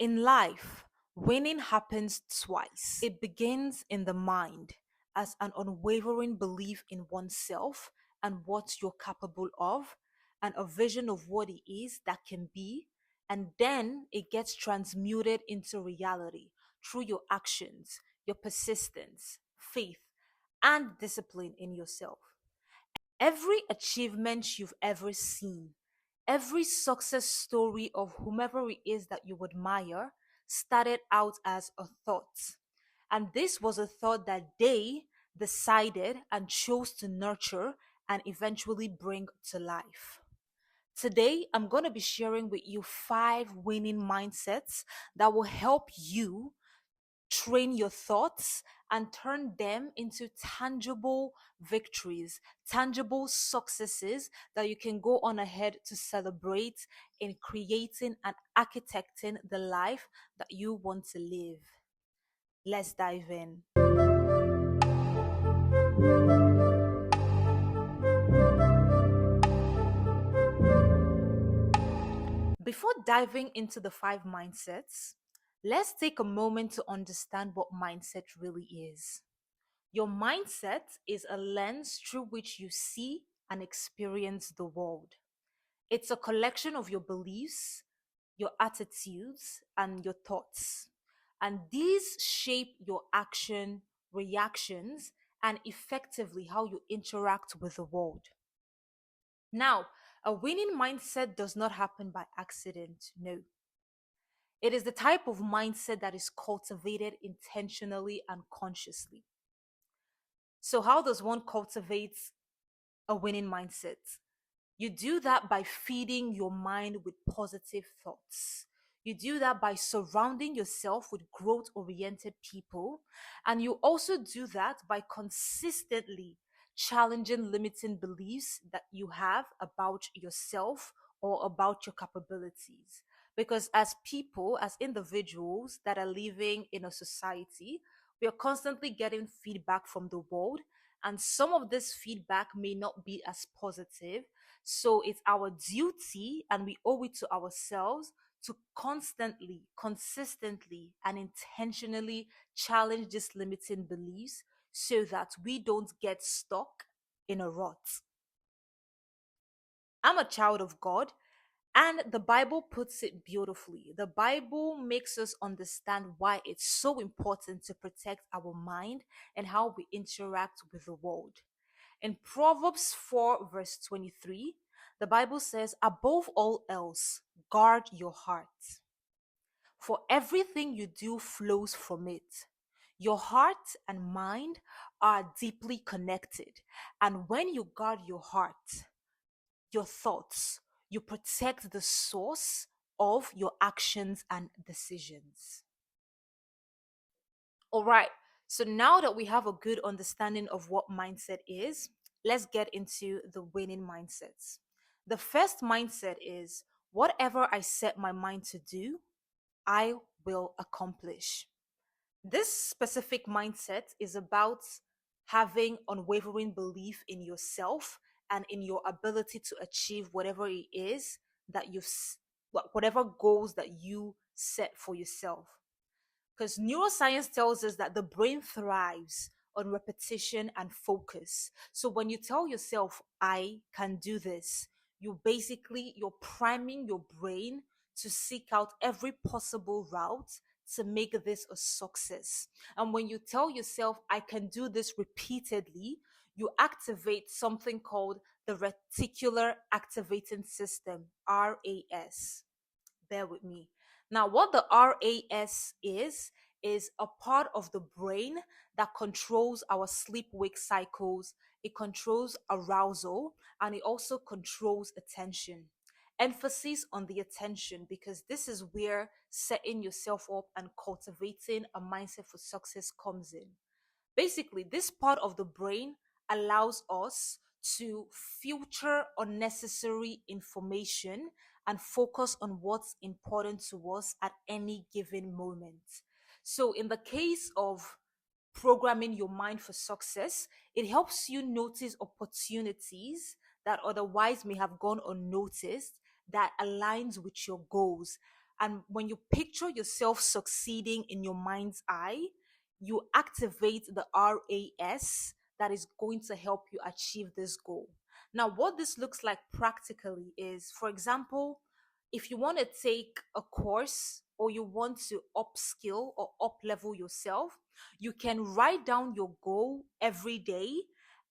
In life, winning happens twice. It begins in the mind as an unwavering belief in oneself and what you're capable of, and a vision of what it is that can be, and then it gets transmuted into reality through your actions, your persistence, faith, and discipline in yourself. Every achievement you've ever seen, every success story of whomever it is that you admire started out as a thought. And this was a thought that they decided and chose to nurture and eventually bring to life. Today, I'm going to be sharing with you 5 winning mindsets that will help you train your thoughts and turn them into tangible victories, tangible successes that you can go on ahead to celebrate in creating and architecting the life that you want to live. Let's dive in. Before diving into the 5 mindsets, let's take a moment to understand what mindset really is. Your mindset is a lens through which you see and experience the world. It's a collection of your beliefs, your attitudes, and your thoughts. And these shape your action, reactions, and effectively how you interact with the world. Now, a winning mindset does not happen by accident, no. It is the type of mindset that is cultivated intentionally and consciously. So, how does one cultivate a winning mindset? You do that by feeding your mind with positive thoughts. You do that by surrounding yourself with growth oriented people. And you also do that by consistently challenging limiting beliefs that you have about yourself or about your capabilities. Because as people, as individuals that are living in a society, we are constantly getting feedback from the world. And some of this feedback may not be as positive, so it's our duty and we owe it to ourselves to constantly, consistently, and intentionally challenge these limiting beliefs so that we don't get stuck in a rut. I'm a child of God, and the Bible puts it beautifully. The Bible makes us understand why it's so important to protect our mind and how we interact with the world. In Proverbs 4, verse 23, the Bible says, above all else, guard your heart. For everything you do flows from it. Your heart and mind are deeply connected. And when you guard your heart, your thoughts, you protect the source of your actions and decisions. All right. So now that we have a good understanding of what mindset is, let's get into the winning mindsets. The first mindset is whatever I set my mind to do, I will accomplish. This specific mindset is about having unwavering belief in yourself and in your ability to achieve whatever it is that whatever goals that you set for yourself. Because neuroscience tells us that the brain thrives on repetition and focus. So when you tell yourself, I can do this, you're priming your brain to seek out every possible route to make this a success. And when you tell yourself, I can do this repeatedly, you activate something called the reticular activating system, RAS. Bear with me. Now, what the RAS is a part of the brain that controls our sleep wake cycles, it controls arousal, and it also controls attention. Emphasis on the attention because this is where setting yourself up and cultivating a mindset for success comes in. Basically, this part of the brain allows us to filter unnecessary information and focus on what's important to us at any given moment. So, in the case of programming your mind for success, it helps you notice opportunities that otherwise may have gone unnoticed that aligns with your goals. And when you picture yourself succeeding in your mind's eye, you activate the RAS that is going to help you achieve this goal. Now, what this looks like practically is, for example, if you want to take a course or you want to upskill or up level yourself, you can write down your goal every day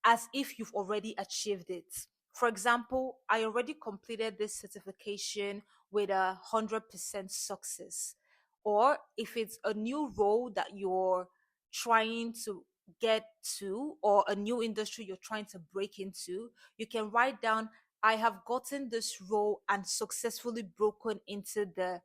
as if you've already achieved it. For example, I already completed this certification with 100% success. Or if it's a new role that you're trying to get to, or a new industry you're trying to break into, you can write down, I have gotten this role and successfully broken into the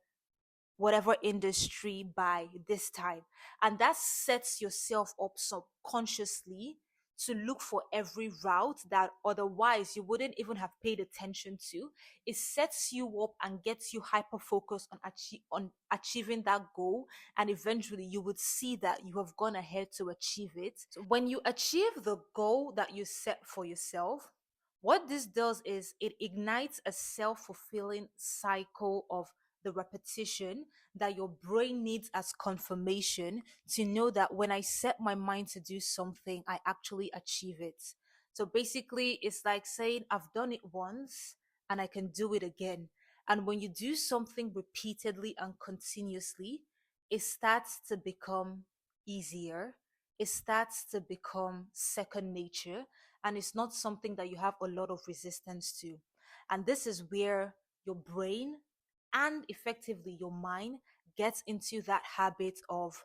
whatever industry by this time. And that sets yourself up subconsciously to look for every route that otherwise you wouldn't even have paid attention to. It sets you up and gets you hyper focused on achieving that goal, and eventually you would see that you have gone ahead to achieve it. So when you achieve the goal that you set for yourself, what this does is it ignites a self-fulfilling cycle of the repetition that your brain needs as confirmation to know that when I set my mind to do something, I actually achieve it. So basically, it's like saying, I've done it once and I can do it again. And when you do something repeatedly and continuously, it starts to become easier. It starts to become second nature. And it's not something that you have a lot of resistance to. And this is where your brain and effectively your mind gets into that habit of,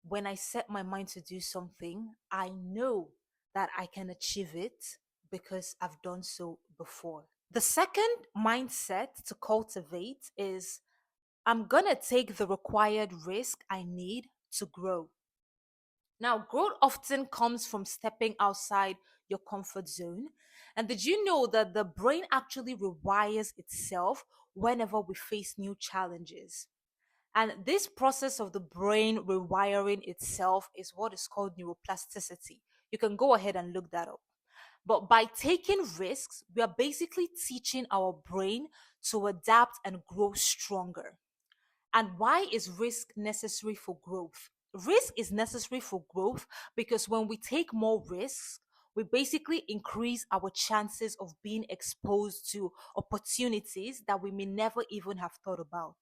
when I set my mind to do something, I know that I can achieve it because I've done so before. The second mindset to cultivate is, I'm going to take the required risk I need to grow. Now, growth often comes from stepping outside your comfort zone. And did you know that the brain actually rewires itself whenever we face new challenges? And this process of the brain rewiring itself is what is called neuroplasticity. You can go ahead and look that up. But by taking risks, we are basically teaching our brain to adapt and grow stronger. And why is risk necessary for growth? Risk is necessary for growth because when we take more risks, we basically increase our chances of being exposed to opportunities that we may never even have thought about.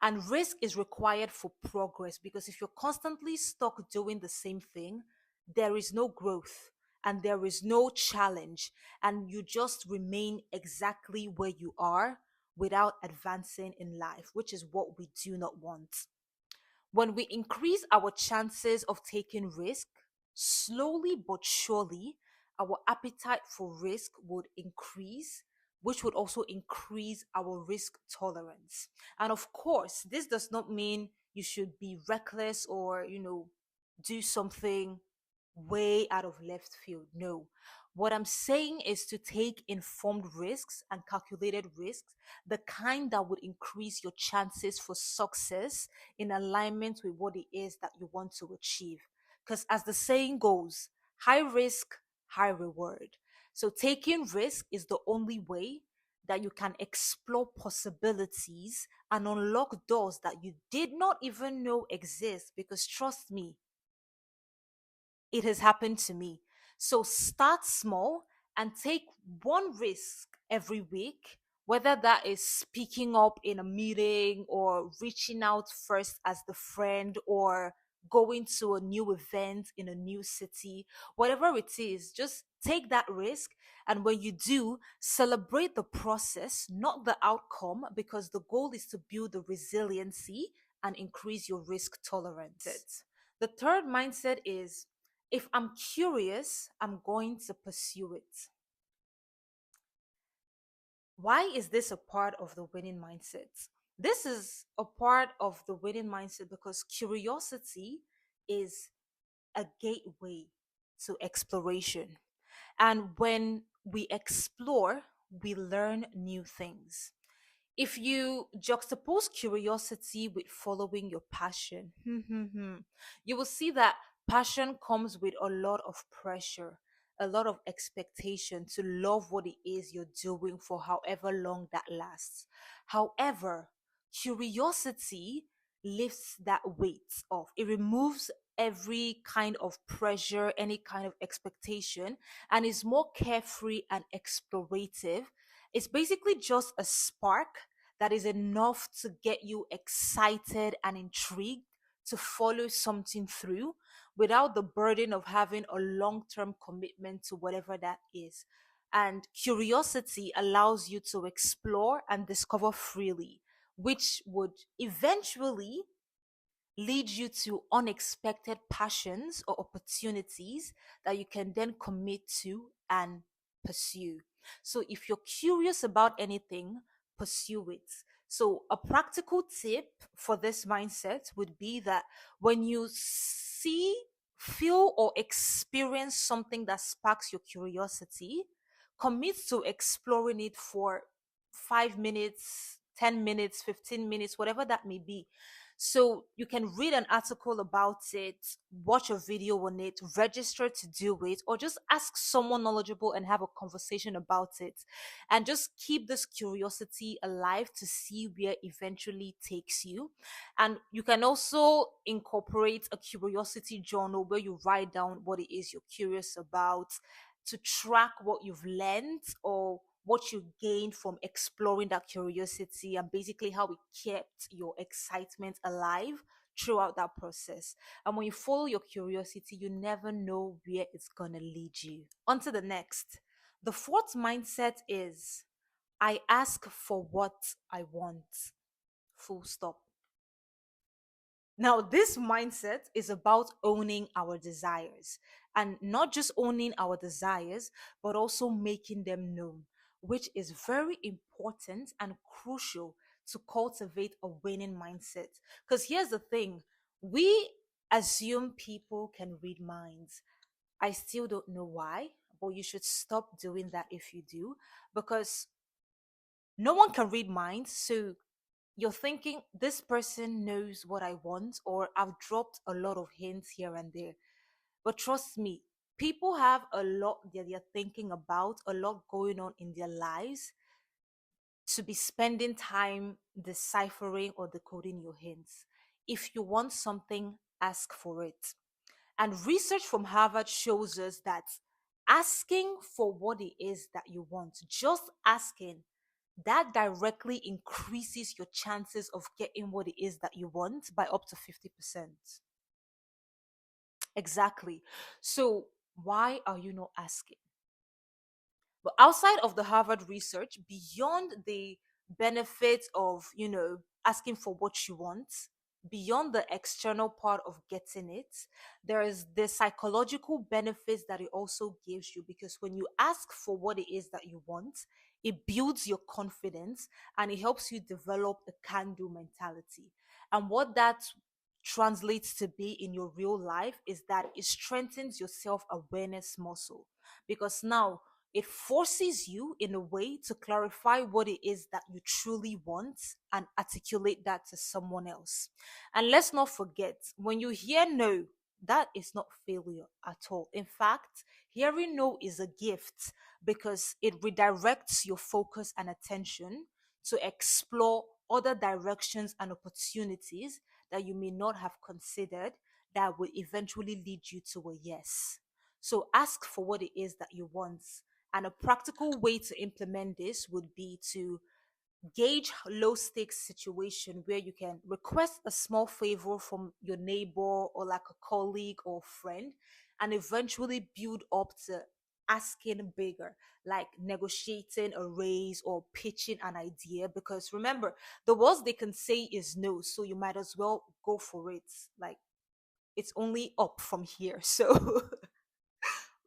And risk is required for progress because if you're constantly stuck doing the same thing, there is no growth and there is no challenge, and you just remain exactly where you are without advancing in life, which is what we do not want. When we increase our chances of taking risk, slowly but surely, our appetite for risk would increase, which would also increase our risk tolerance. And of course, this does not mean you should be reckless or, do something way out of left field. No. What I'm saying is to take informed risks and calculated risks, the kind that would increase your chances for success in alignment with what it is that you want to achieve. Because as the saying goes, high risk, high reward. So taking risk is the only way that you can explore possibilities and unlock doors that you did not even know exist. Because trust me, it has happened to me. So start small and take one risk every week, whether that is speaking up in a meeting or reaching out first as the friend or going to a new event in a new city, whatever it is, just take that risk. And when you do, celebrate the process, not the outcome, because the goal is to build the resiliency and increase your risk tolerance. The third mindset is, if I'm curious, I'm going to pursue it. Why is this a part of the winning mindset? This is a part of the winning mindset because curiosity is a gateway to exploration. And when we explore, we learn new things. If you juxtapose curiosity with following your passion, you will see that passion comes with a lot of pressure, a lot of expectation to love what it is you're doing for however long that lasts. However, Curiosity lifts that weight off. It removes every kind of pressure, any kind of expectation, and is more carefree and explorative. It's basically just a spark that is enough to get you excited and intrigued to follow something through without the burden of having a long term commitment to whatever that is. And curiosity allows you to explore and discover freely, which would eventually lead you to unexpected passions or opportunities that you can then commit to and pursue. So, if you're curious about anything, pursue it. So, a practical tip for this mindset would be that when you see, feel, or experience something that sparks your curiosity, commit to exploring it for 5 minutes, 10 minutes, 15 minutes, whatever that may be. So you can read an article about it, watch a video on it, register to do it, or just ask someone knowledgeable and have a conversation about it. And just keep this curiosity alive to see where eventually takes you. And you can also incorporate a curiosity journal where you write down what it is you're curious about to track what you've learned or what you gained from exploring that curiosity, and basically how it kept your excitement alive throughout that process. And when you follow your curiosity, you never know where it's going to lead you. On to the next. The fourth mindset is I ask for what I want. Full stop. Now, this mindset is about owning our desires, and not just owning our desires, but also making them known, which is very important and crucial to cultivate a winning mindset. Because here's the thing, we assume people can read minds. I still don't know why, but you should stop doing that if you do, because no one can read minds. So you're thinking this person knows what I want, or I've dropped a lot of hints here and there. But trust me, people have a lot that they're thinking about, a lot going on in their lives to be spending time deciphering or decoding your hints. If you want something, ask for it. And research from Harvard shows us that asking for what it is that you want, just asking, that directly increases your chances of getting what it is that you want by up to 50%. Exactly. So, why are you not asking? But outside of the Harvard research, beyond the benefits of, asking for what you want, beyond the external part of getting it, there is the psychological benefits that it also gives you, because when you ask for what it is that you want, it builds your confidence and it helps you develop a can do mentality. And what that translates to be in your real life is that it strengthens your self awareness muscle, because now it forces you in a way to clarify what it is that you truly want and articulate that to someone else. And let's not forget, when you hear no, that is not failure at all. In fact, hearing no is a gift, because it redirects your focus and attention to explore other directions and opportunities that you may not have considered that will eventually lead you to a yes. So ask for what it is that you want. And a practical way to implement this would be to gauge low stakes situation where you can request a small favor from your neighbor or like a colleague or friend, and eventually build up to asking bigger, like negotiating a raise or pitching an idea. Because remember, the worst they can say is no, so you might as well go for it. Like, it's only up from here. So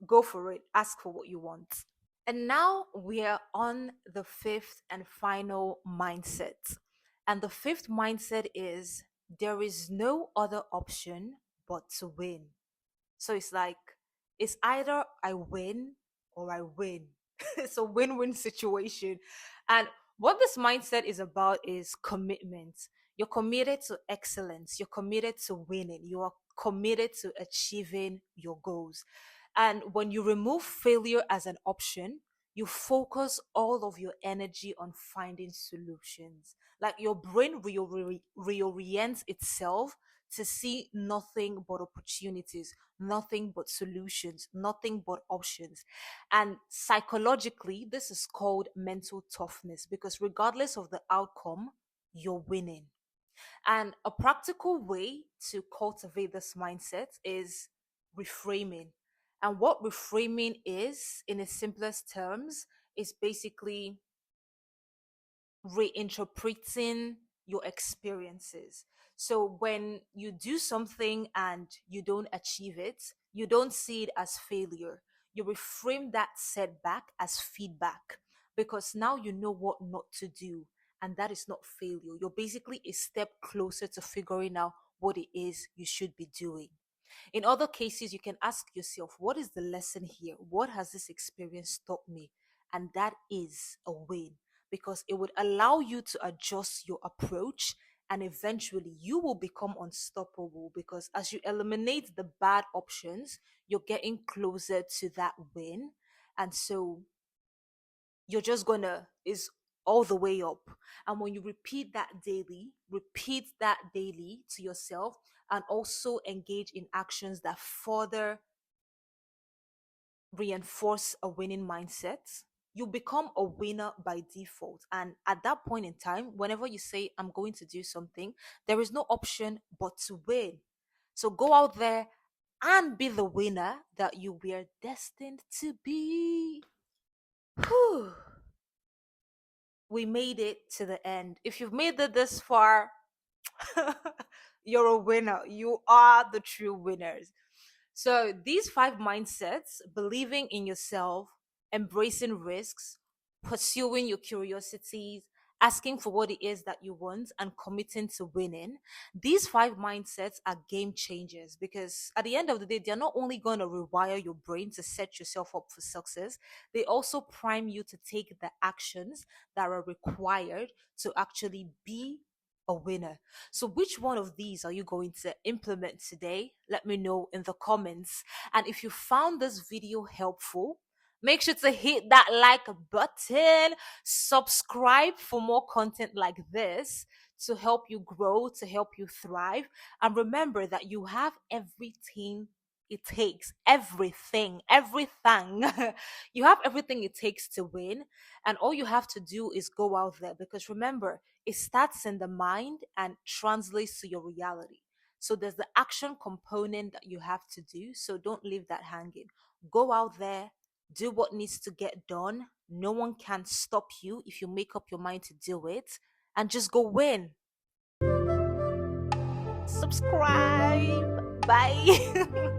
go for it, ask for what you want. And now we are on the fifth and final mindset. And the fifth mindset is there is no other option but to win. So it's like, it's either I win or I win. It's a win win situation. And what this mindset is about is commitment. You're committed to excellence, you're committed to winning, you are committed to achieving your goals. And when you remove failure as an option, you focus all of your energy on finding solutions. Like your brain reorients itself to see nothing but opportunities, nothing but solutions, nothing but options. And psychologically, this is called mental toughness because regardless of the outcome, you're winning. And a practical way to cultivate this mindset is reframing. And what reframing is, in its simplest terms, is basically reinterpreting your experiences. So when you do something and you don't achieve it, you don't see it as failure. You reframe that setback as feedback because now you know what not to do. And that is not failure. You're basically a step closer to figuring out what it is you should be doing. In other cases, you can ask yourself, what is the lesson here? What has this experience taught me? And that is a win because it would allow you to adjust your approach and eventually you will become unstoppable because as you eliminate the bad options, you're getting closer to that win. And so you're just gonna is all the way up. And when you repeat that daily to yourself and also engage in actions that further reinforce a winning mindset, you become a winner by default. And at that point in time, whenever you say I'm going to do something, there is no option but to win. So go out there and be the winner that you were destined to be. Whew. We made it to the end. If you've made it this far, you're a winner. You are the true winners. So, these five mindsets, believing in yourself, embracing risks, pursuing your curiosities, asking for what it is that you want, and committing to winning, these five mindsets are game changers because at the end of the day, they're not only going to rewire your brain to set yourself up for success, they also prime you to take the actions that are required to actually be a winner. So, which one of these are you going to implement today? Let me know in the comments. And if you found this video helpful, make sure to hit that like button, subscribe for more content like this to help you grow, to help you thrive. And remember that you have everything it takes, everything. You have everything it takes to win. And all you have to do is go out there because remember, it starts in the mind and translates to your reality. So there's the action component that you have to do. So don't leave that hanging. Go out there, do what needs to get done. No one can stop you if you make up your mind to do it, and just go win. Subscribe. Bye.